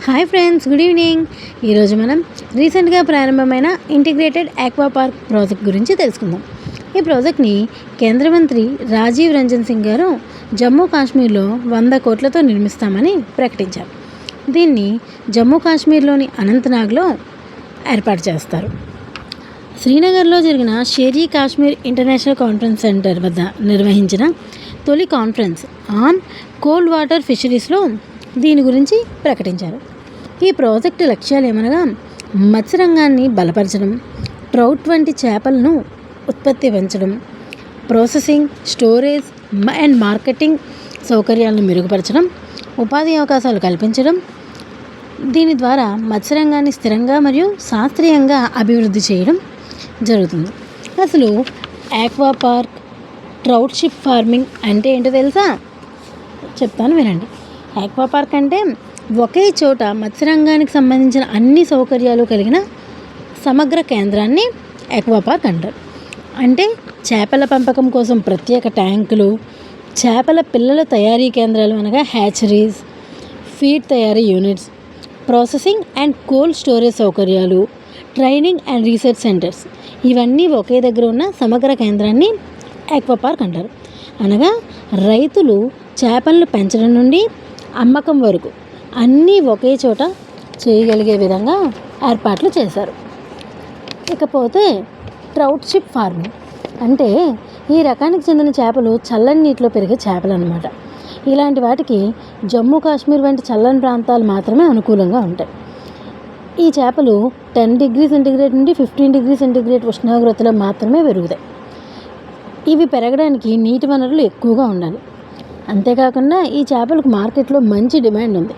Hi friends, good evening. ఈరోజు మనం రీసెంట్గా ప్రారంభమైన ఇంటిగ్రేటెడ్ ఆక్వా పార్క్ ప్రాజెక్ట్ గురించి తెలుసుకుందాం. ఈ ప్రాజెక్ట్ని కేంద్ర మంత్రి రాజీవ్ రంజన్ సింగ్ గారు జమ్మూ కాశ్మీర్లో 100 కోట్లతో నిర్మిస్తామని ప్రకటించారు. దీన్ని జమ్మూ కాశ్మీర్లోని అనంతనాగ్లో ఏర్పాటు చేస్తారు. శ్రీనగర్లో జరిగిన షేర్ ఈ కాశ్మీర్ ఇంటర్నేషనల్ కాన్ఫరెన్స్ సెంటర్ వద్ద నిర్వహించిన తొలి కాన్ఫరెన్స్ ఆన్ కోల్డ్ వాటర్ ఫిషరీస్లో దీని గురించి ప్రకటించారు. ఈ ప్రాజెక్టు లక్ష్యాలు ఏమనగా మత్స్యరంగాన్ని బలపరచడం, ట్రౌట్ వంటి చేపలను ఉత్పత్తి పెంచడం, ప్రాసెసింగ్, స్టోరేజ్ అండ్ మార్కెటింగ్ సౌకర్యాలను మెరుగుపరచడం, ఉపాధి అవకాశాలు కల్పించడం. దీని ద్వారా మత్స్యరంగాన్ని స్థిరంగా మరియు శాస్త్రీయంగా అభివృద్ధి చేయడం జరుగుతుంది. అసలు aqua park, trout ship farming అంటే ఏంటో తెలుసా? చెప్తాను, వినండి. ఆక్వా పార్క్ అంటే ఒకే చోట మత్స్యరంగానికి సంబంధించిన అన్ని సౌకర్యాలు కలిగిన సమగ్ర కేంద్రాన్ని ఆక్వా పార్క్ అంటారు. అంటే చేపల పెంపకం కోసం ప్రత్యేక ట్యాంకులు, చేపల పిల్లల తయారీ కేంద్రాలు అనగా హ్యాచరీస్, ఫీడ్ తయారీ units, processing and cold storage సౌకర్యాలు, ట్రైనింగ్ అండ్ రీసెర్చ్ సెంటర్స్, ఇవన్నీ ఒకే దగ్గర ఉన్న సమగ్ర కేంద్రాన్ని ఆక్వా పార్క్ అంటారు. అనగా రైతులు చేపలను పెంచడం నుండి అమ్మకం వరకు అన్నీ ఒకే చోట చేయగలిగే విధంగా ఏర్పాట్లు చేశారు. ఇకపోతే ట్రౌట్ షిప్ ఫార్మింగ్ అంటే ఈ రకానికి చెందిన చేపలు చల్లని నీటిలో పెరిగే చేపలు అన్నమాట. ఇలాంటి వాటికి జమ్మూ కాశ్మీర్ వంటి చల్లని ప్రాంతాలు మాత్రమే అనుకూలంగా ఉంటాయి. ఈ చేపలు 10 డిగ్రీ సెంటీగ్రేడ్ నుండి 15 డిగ్రీ సెంటీగ్రేడ్ ఉష్ణోగ్రతలో మాత్రమే పెరుగుతాయి. ఇవి పెరగడానికి నీటి వనరులు ఎక్కువగా ఉండాలి. అంతేకాకుండా ఈ చేపలకు మార్కెట్లో మంచి డిమాండ్ ఉంది.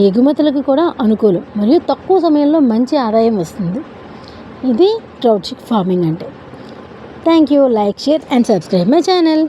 ఎగుమతులకు కూడా అనుకూలం మరియు తక్కువ సమయంలో మంచి ఆదాయం వస్తుంది. ఇది ట్రౌట్ షిప్ ఫార్మింగ్ అంటే. Thank you. Like, share and subscribe my channel.